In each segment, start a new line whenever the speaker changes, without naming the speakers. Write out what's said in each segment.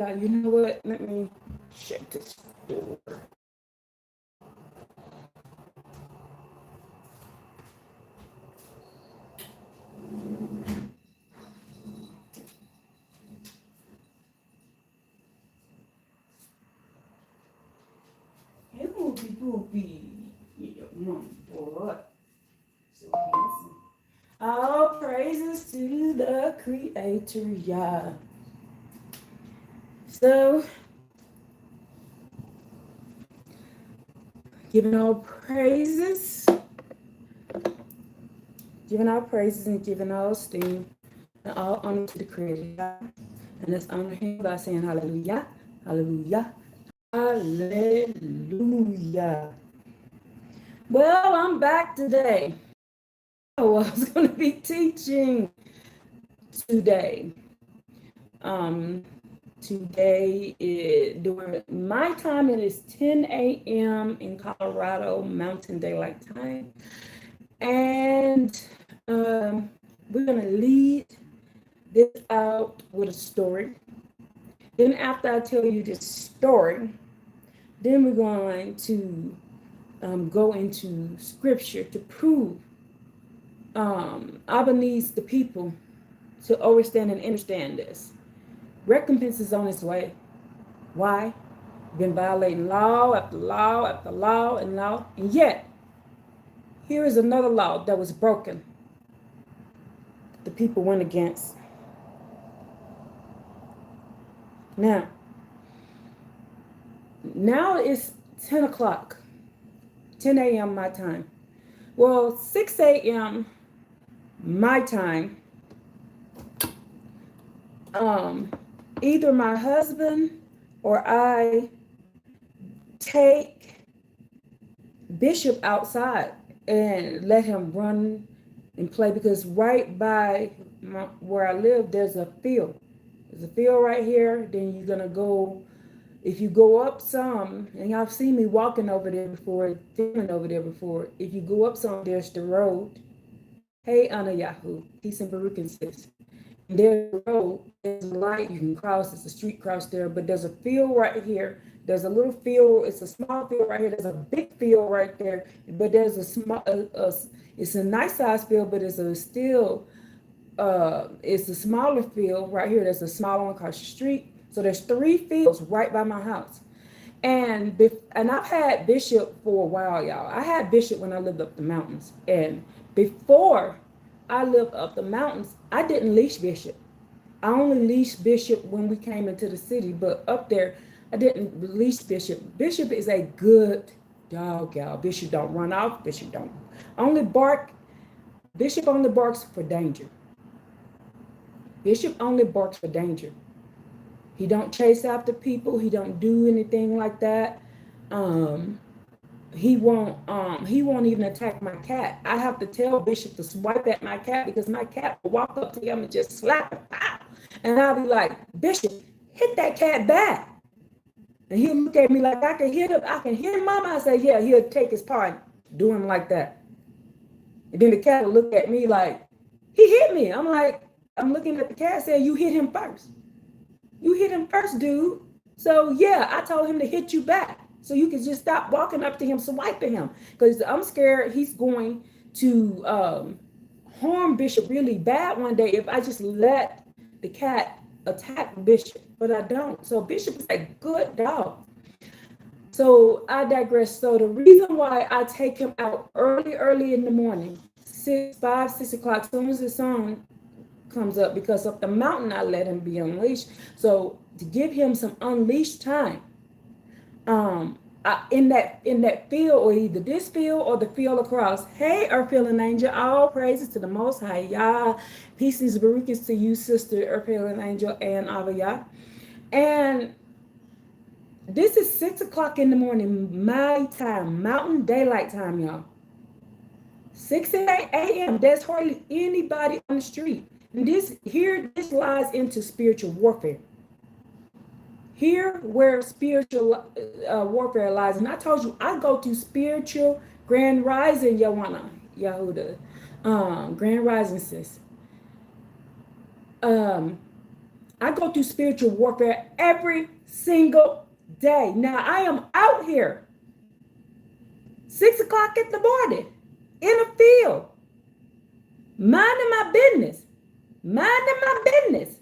You know what? Let me check this door. Hey, Boopy Boopy. Yeah, boy. So handsome. All praises to the Creator, Yah. So, giving all praises, giving all praises and giving all esteem and all honor to the Creator, Yah. And let's honor Him by saying Hallelujah, Hallelujah, Hallelujah. Well, I'm back today. Oh, I was going to be teaching today. Um, Today during my time, it is 10 a.m. in Colorado, Mountain Daylight Time. And we're going to lead this out with a story. Then after I tell you this story, then we're going to go into scripture to prove Abba needs the people to understand and understand this. Recompense is on its way. Why? Been violating law after law after law and law. And yet, here is another law that was broken. The people went against. Now it's 10 o'clock, 10 a.m. my time. Well, 6 a.m. my time. Either my husband or I take Bishop outside and let him run and play, because right by where I live, there's a field. There's a field right here. Then you're gonna go, if you go up some, and y'all seen me walking over there before, filming over there before. If you go up some, there's the road. Hey, Anna Yahoo, peace and Baruch and sis. There's a road, there's a light you can cross, it's a street cross there, but there's a field right here. There's a little field, it's a small field right here, there's a big field right there, but there's a small, it's a nice size field, but it's a still, it's a smaller field right here. There's a smaller one across the street. So there's 3 fields right by my house. And I've had Bishop for a while, y'all. I had Bishop when I lived up the mountains. And before I lived up the mountains, I didn't leash Bishop. I only leashed Bishop when we came into the city, but up there, I didn't leash Bishop. Bishop is a good dog, y'all. Bishop don't run off. Bishop don't only bark. Bishop only barks for danger. Bishop only barks for danger. He don't chase after people. He don't do anything like that. He won't even attack my cat. I have to tell Bishop to swipe at my cat, because my cat will walk up to him and just slap him. And I'll be like, Bishop, hit that cat back. And he'll look at me like, I can hear Mama. I say, yeah, he'll take his part, do him like that. And then the cat will look at me like, he hit me. I'm like, I'm looking at the cat saying, you hit him first. You hit him first, dude. So yeah, I told him to hit you back, so you can just stop walking up to him, swiping him, because I'm scared he's going to harm Bishop really bad one day if I just let the cat attack Bishop, but I don't. So Bishop is a good dog. So I digress. So the reason why I take him out early in the morning, 6 o'clock, as soon as the sun comes up, because up the mountain I let him be unleashed. So to give him some unleashed time, in that field, or either this field or the field across. Hey, Earth Healing Angel, all praises to the Most High Yah. Peace and baruches to you, sister Earth Healing Angel and Abba Yah. And this is 6 o'clock in the morning, my time, Mountain Daylight Time, y'all. 6 a.m. There's hardly anybody on the street. And this lies into spiritual warfare. Here where spiritual warfare lies. And I told you, I go to spiritual grand rising, Yahuda. Grand rising, sis. I go through spiritual warfare every single day. Now I am out here 6 o'clock in the morning in a field, minding my business, minding my business.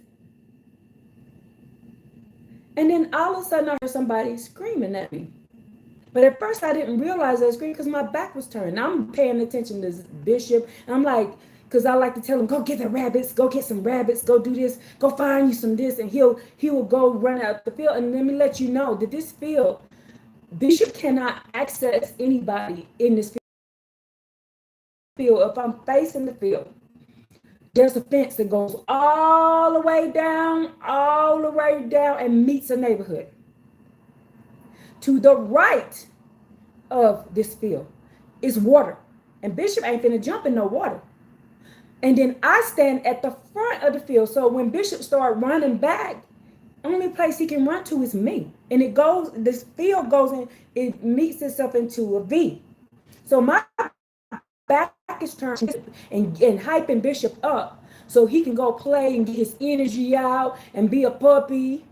And then all of a sudden I heard somebody screaming at me. But at first I didn't realize I was screaming because my back was turned. I'm paying attention to this bishop. And I'm like, because I like to tell him, go get the rabbits, go get some rabbits, go do this, go find you some this. And he will go run out the field. And let me let you know that this field, Bishop cannot access anybody in this field. If I'm facing the field, there's a fence that goes all the way down, and meets a neighborhood. To the right of this field is water. And Bishop ain't finna jump in no water. And then I stand at the front of the field. So when Bishop started running back, only place he can run to is me. And this field goes in, it meets itself into a V. So my back is turned and hyping Bishop up so he can go play and get his energy out and be a puppy.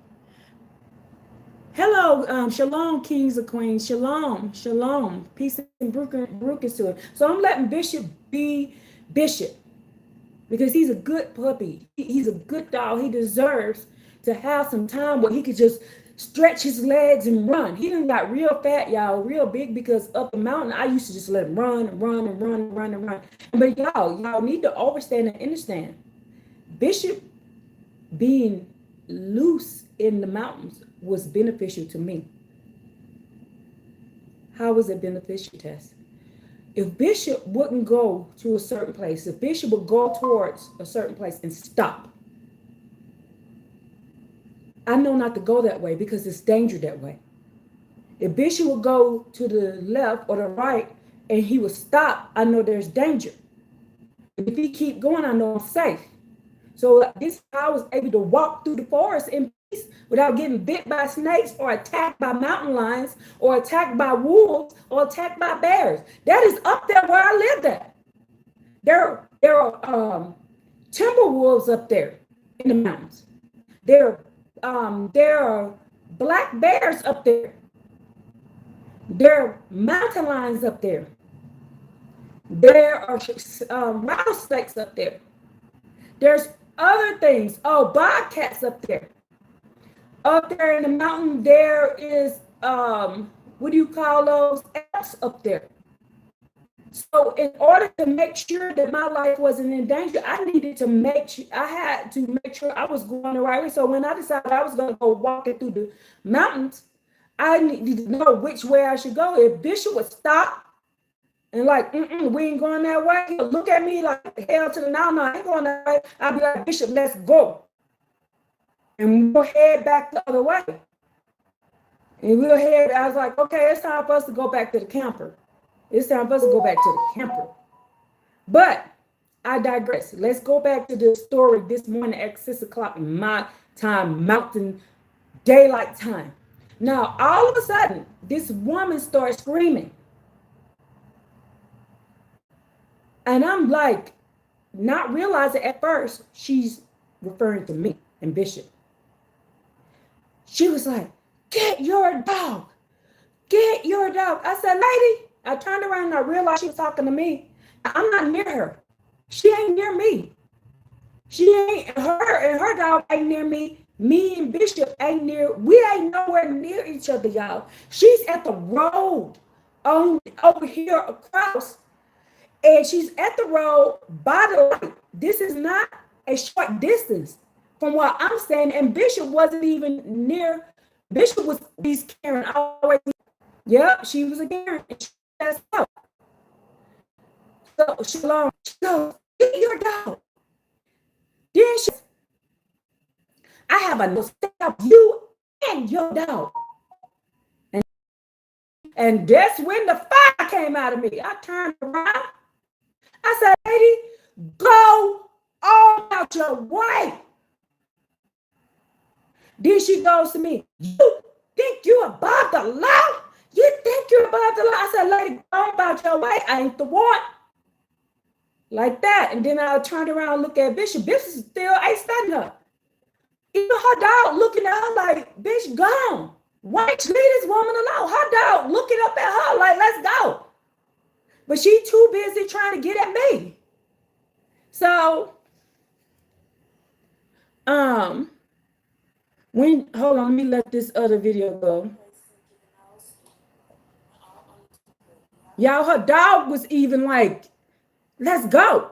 Hello, shalom, kings and queens. Shalom, shalom. Peace and brookings to him. So I'm letting Bishop be Bishop because he's a good puppy. He's a good dog. He deserves to have some time where he could just stretch his legs and run. He done got real fat, y'all, real big, because up the mountain, I used to just let him run. But y'all need to understand and understand. Bishop being loose in the mountains was beneficial to me. How was it beneficial, Tess? If Bishop wouldn't go to a certain place, if Bishop would go towards a certain place and stop, I know not to go that way because it's danger that way. If Bishop would go to the left or the right and he would stop, I know there's danger. If he keep going, I know I'm safe. So this I was able to walk through the forest in peace without getting bit by snakes or attacked by mountain lions or attacked by wolves or attacked by bears. That is up there where I lived at. There are timber wolves up there in the mountains. There are black bears up there. There are mountain lions up there. There are rattlesnakes up there. There's other things. Oh, bobcats up there. Up there in the mountain, there is, what do you call those? Elks up there. So in order to make sure that my life wasn't in danger, I had to make sure I was going the right way. So when I decided I was going to go walking through the mountains, I needed to know which way I should go. If Bishop would stop and like, we ain't going that way, he'll look at me like hell to the no, I ain't going that way. I'll be like, Bishop, let's go. And we'll head back the other way. And I was like, okay, it's time for us to go back to the camper. It's time for us to go back to the camper. But I digress. Let's go back to the story this morning at 6 o'clock my time, mountain daylight time. Now, all of a sudden, this woman starts screaming. And I'm like, not realizing at first, she's referring to me and Bishop. She was like, get your dog. Get your dog. I said, lady, I turned around and I realized she was talking to me. I'm not near her. She ain't near me. Her dog ain't near me. Me and Bishop we ain't nowhere near each other, y'all. She's at the road over here across. And she's at the road by the light. This is not a short distance from where I'm standing. And Bishop wasn't even near. Bishop was Karen always. Yep, she was a Karen. That's up. So Shalom, get your dog. Then she, I have a no stop you and your dog. And that's when the fire came out of me. I turned around. I said, lady, go on out your way. Then she goes to me, you think you above the law? You think you're above the law? I said, lady, go about your way. I ain't the one. Like that. And then I turned around and looked at Bishop. Bishop still ain't standing up. Even her dog looking at her like, bitch, gone. Why leave this woman alone? Her dog looking up at her like, let's go. But she too busy trying to get at me. So, hold on, let me let this other video go. Y'all, her dog was even like, let's go.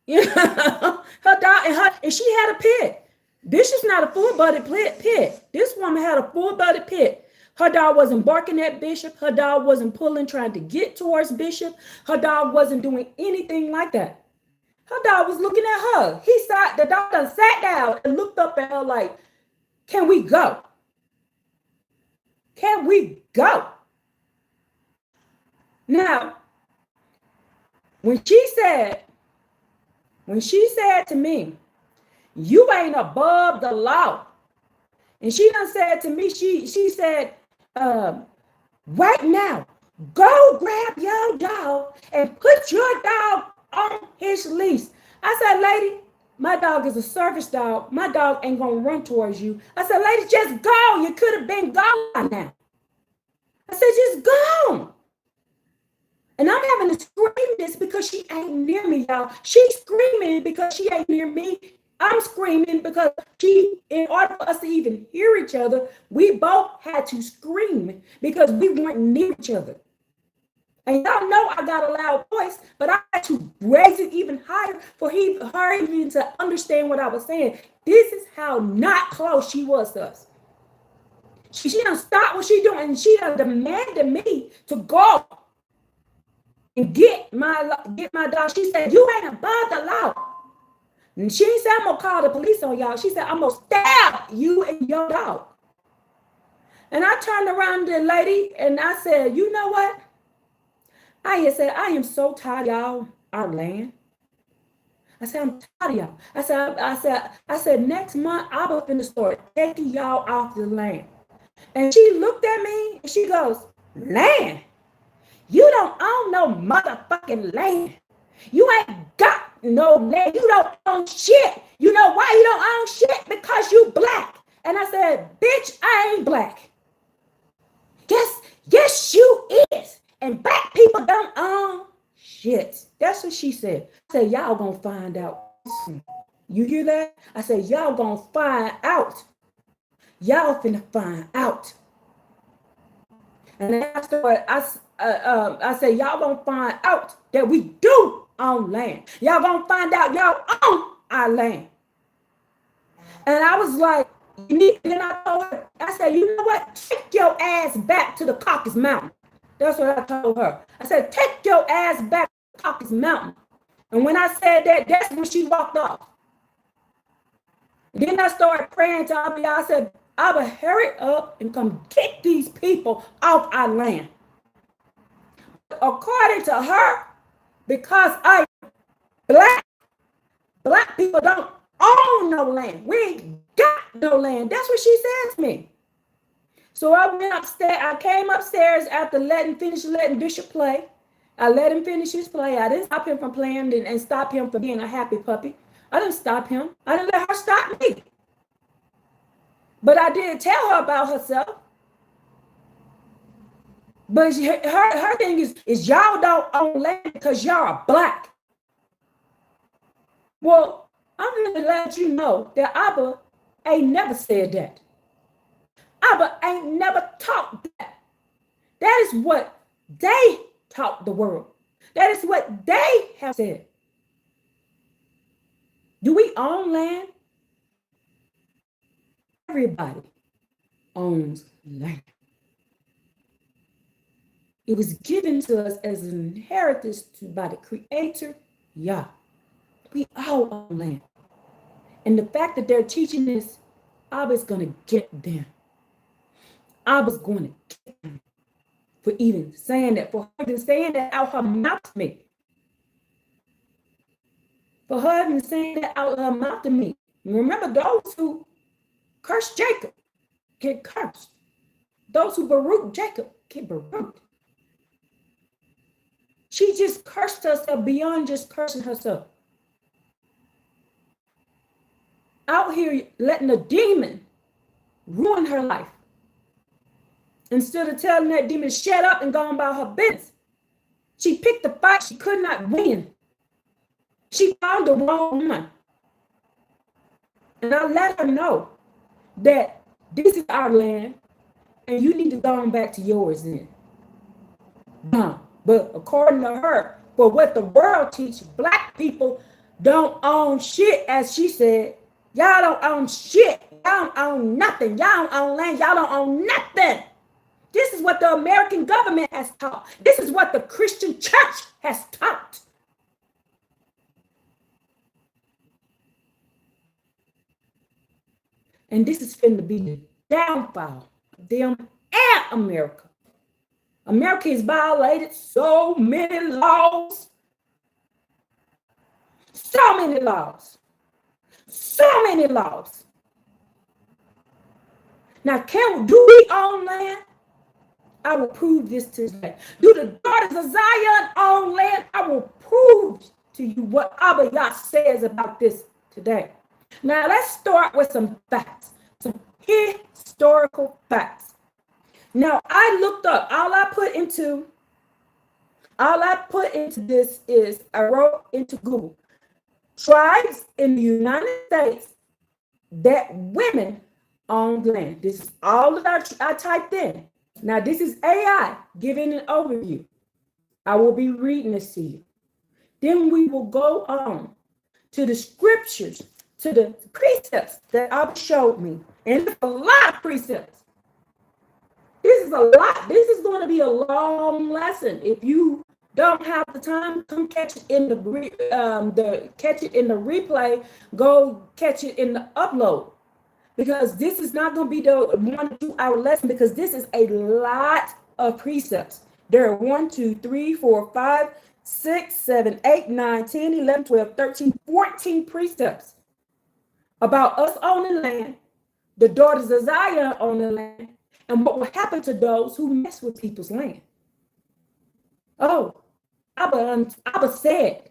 You know, her dog and she had a pit. Bishop's not a full-blooded pit. This woman had a full-blooded pit. Her dog wasn't barking at Bishop. Her dog wasn't pulling, trying to get towards Bishop. Her dog wasn't doing anything like that. Her dog was looking at her. The dog done sat down and looked up at her like, can we go? Can we go? Now, when she said to me, you ain't above the law. And she done said to me, she said, right now, go grab your dog and put your dog on his leash. I said, lady, my dog is a service dog. My dog ain't gonna run towards you. I said, lady, just go. You could have been gone now. I said, just go. And I'm having to scream this because she ain't near me, y'all. She's screaming because she ain't near me. I'm screaming because in order for us to even hear each other, we both had to scream because we weren't near each other. And y'all know I got a loud voice, but I had to raise it even higher for her even to understand what I was saying. This is how not close she was to us. She done stopped what she doing, and she done demanded me to go and get my dog. She said, you ain't above the law. And she ain't said, I'm going to call the police on y'all. She said, I'm going to stab you and your dog. And I turned around to the lady and I said, you know what? I said, I am so tired of y'all, our land. I said, I'm tired of y'all. I said, next month, I'll be in the store taking y'all off the land. And she looked at me and she goes, land? You don't own no motherfucking land. You ain't got no land. You don't own shit. You know why you don't own shit? Because you black. And I said, bitch, I ain't black. Yes, you is. And black people don't own shit. That's what she said. I said, y'all gonna find out. You hear that? I said, y'all gonna find out. Y'all finna find out. And then I said, y'all gonna find out that we do own land. Y'all gonna find out y'all own our land. And I was like, then I told her, I said, you know what? Take your ass back to the Caucasus Mountain. That's what I told her. I said, take your ass back to the Caucasus Mountain. And when I said that, that's when she walked off. Then I started praying to Abba Yah. I said, Abba, hurry up and come get these people off our land. According to her, because I'm black people don't own no land. We ain't got no land. That's what she said to me. So I went upstairs. I came upstairs after letting Bishop play. I let him finish his play. I didn't stop him from playing and stop him from being a happy puppy. I didn't stop him. I didn't let her stop me. But I did tell her about herself. But her thing is y'all don't own land because y'all are black. Well, I'm going to let you know that Abba ain't never said that. Abba ain't never taught that. That is what they taught the world. That is what they have said. Do we own land? Everybody owns land. It was given to us as an inheritance by the Creator, Yah. We all own land. And the fact that they're teaching this, Abba's going to get them. Abba's going to get them for even saying that, for her even saying that out her mouth to me. For her even saying that out her mouth to me. Remember, those who curse Jacob get cursed. Those who baruch Jacob get baruched. She just cursed herself beyond just cursing herself. out here letting a demon ruin her life. Instead of telling that demon to shut up and go about her business, she picked a fight she could not win. She found the wrong one. And I let her know that this is our land and you need to go on back to yours then. But according to her, for what the world teaches, black people don't own shit, as she said. Y'all don't own shit. Y'all don't own nothing. Y'all don't own land. Y'all don't own nothing. This is what the American government has taught. This is what the Christian church has taught. And this is finna be the downfall of them and America. America has violated so many laws. So many laws. So many laws. Now, do we own land? I will prove this today. Do the daughters of Zion own land? I will prove to you what Abba Yah says about this today. Now, let's start with some facts, some historical facts. Now, I looked up, all I put into this is, I wrote into Google, tribes in the United States that women own land. This is all that I typed in. Now, this is AI giving an overview. I will be reading this to you. Then we will go on to the scriptures, to the precepts that Abba showed me. And it's a lot of precepts. This is a lot. This is going to be a long lesson. If you don't have the time, come catch it in catch it in the replay. Go catch it in the upload. Because this is not going to be the 1 2 hour lesson, because this is a lot of precepts. There are 1, 2, 3, 4, 5, 6, 7, 8, 9, 10, 11, 12, 13, 14 precepts about us owning land, the daughters of Zion owning land, and what will happen to those who mess with people's land. Oh, Abba said,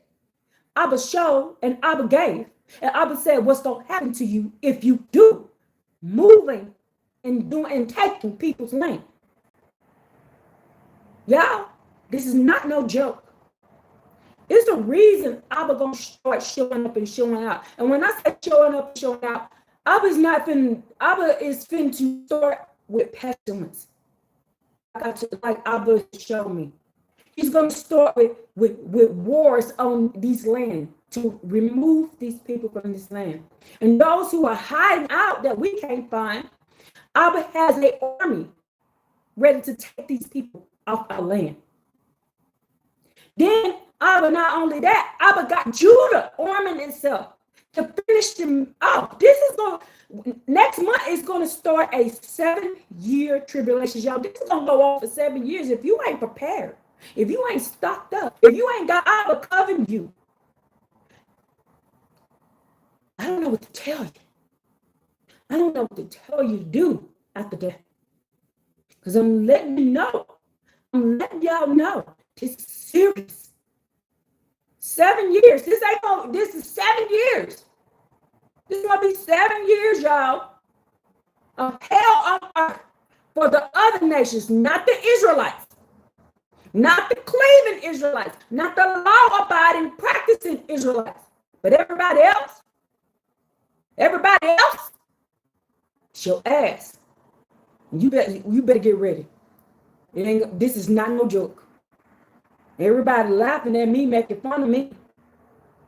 Abba showed, and Abba gave. And Abba said, what's going to happen to you if you do moving and doing and taking people's land? Y'all, this is not no joke. It's the reason Abba going to start showing up and showing out. And when I say showing up and showing out, Abba is finna to start with pestilence. Like Abba showed me. He's going to start with wars on these lands to remove these people from this land. And those who are hiding out that we can't find, Abba has an army ready to take these people off our land. Then Abba, not only that, Abba got Judah arming itself to finish them off. Next month is going to start a 7-year tribulation. Y'all, this is going to go on for 7 years if you ain't prepared. If you ain't stocked up, if you ain't got Abba covering you, I don't know what to tell you. I don't know what to tell you to do after that. Because I'm letting you know. I'm letting y'all know. This is serious. 7 years. This is 7 years. This is going to be 7 years, y'all, of hell on earth for the other nations, not the Israelites. Not the Cleveland Israelites, not the law-abiding, practicing Israelites, but everybody else, shall ask. You better get ready. This is not no joke. Everybody laughing at me, making fun of me,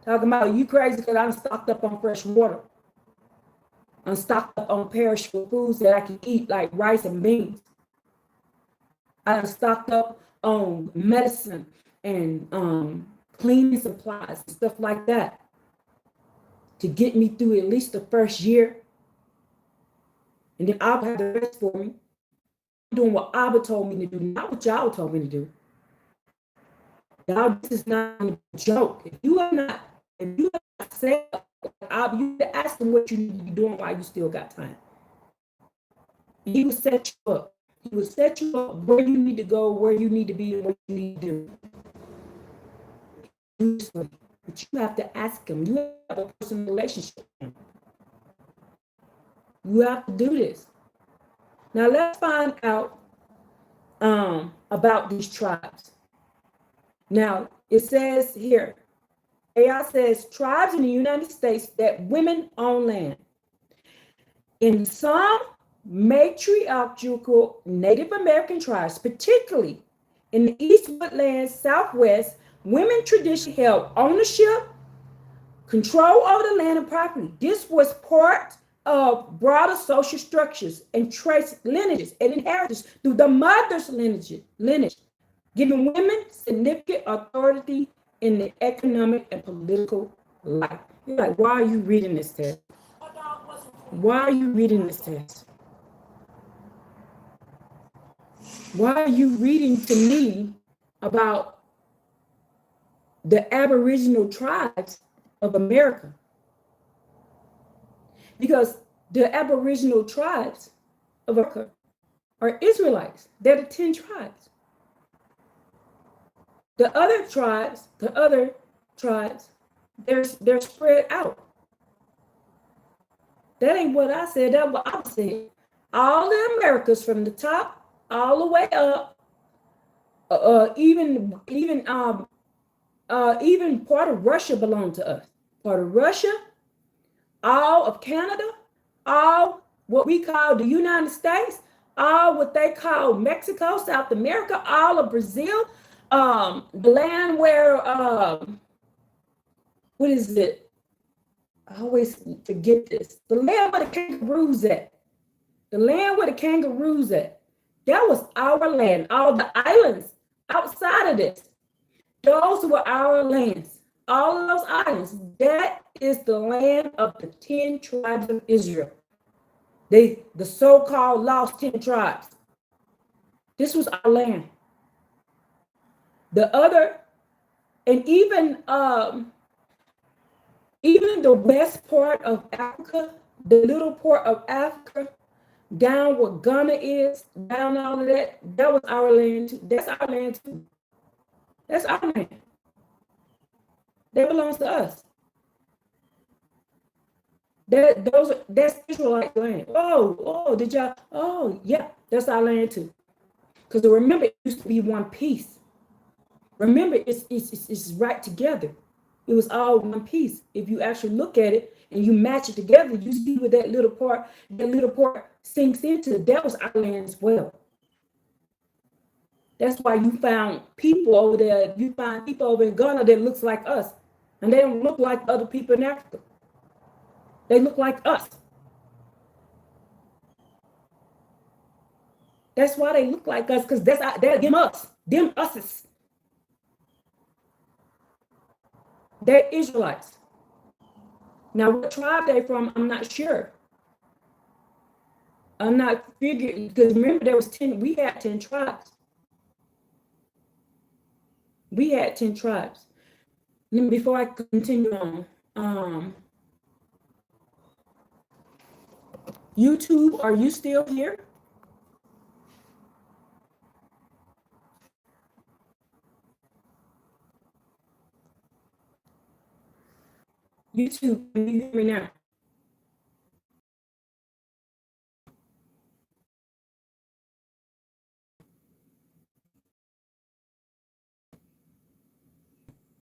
talking about you crazy because I'm stocked up on fresh water. I'm stocked up on perishable foods that I can eat, like rice and beans. I'm stocked up on medicine and cleaning supplies and stuff like that to get me through at least the first year. And then Abba had the rest for me. I'm doing what Abba told me to do, not what y'all told me to do. Y'all, this is not a joke. If you have not said Abba, you ask him what you need to be doing while you still got time. He will set you up. He will set you up where you need to go, where you need to be, and what you need to do. But you have to ask him. You have a personal relationship with him. You have to do this. Now let's find out about these tribes. Now it says here, AI says tribes in the United States that women own land. In some matriarchal Native American tribes, particularly in the East Woodlands, Southwest, women traditionally held ownership, control over the land and property. This was part of broader social structures and trace lineages and inheritance through the mother's lineage, giving women significant authority in the economic and political life. You're like, why are you reading this text? Why are you reading this text? Why are you reading to me about the Aboriginal tribes of America? Because the Aboriginal tribes of America are Israelites. They're the 10 tribes. The other tribes, they're spread out. That ain't what I said. That's what I said. All the Americas from the top all the way up, even part of Russia belonged to us. Part of Russia, all of Canada, all what we call the United States, all what they call Mexico, South America, all of Brazil, the land where what is it? I always forget this. The land where the kangaroos at. The land where the kangaroos at. That was our land. All the islands outside of this, those were our lands. All of those islands, that is the land of the 10 tribes of Israel. The so-called lost 10 tribes. This was our land. The other, and even the west part of Africa, the little part of Africa, down where Ghana is, down all of that, that was our land too. That's our land too. That's our land. That belongs to us. That's Israelite land. Oh, did y'all? Oh, yeah, that's our land too. Because remember, it used to be one piece. Remember, it's right together. It was all one piece. If you actually look at it and you match it together, you see where that little part sinks into. That was our land as well. That's why you found people over there. You find people over in Ghana that looks like us, and they don't look like other people in Africa. They look like us. That's why they look like us, because they're them us's. They're Israelites. Now, what tribe they from, I'm not sure. I'm not figuring, because remember there was 10, we had 10 tribes. We had 10 tribes. And before I continue on, YouTube, are you still here? YouTube, can you hear me now?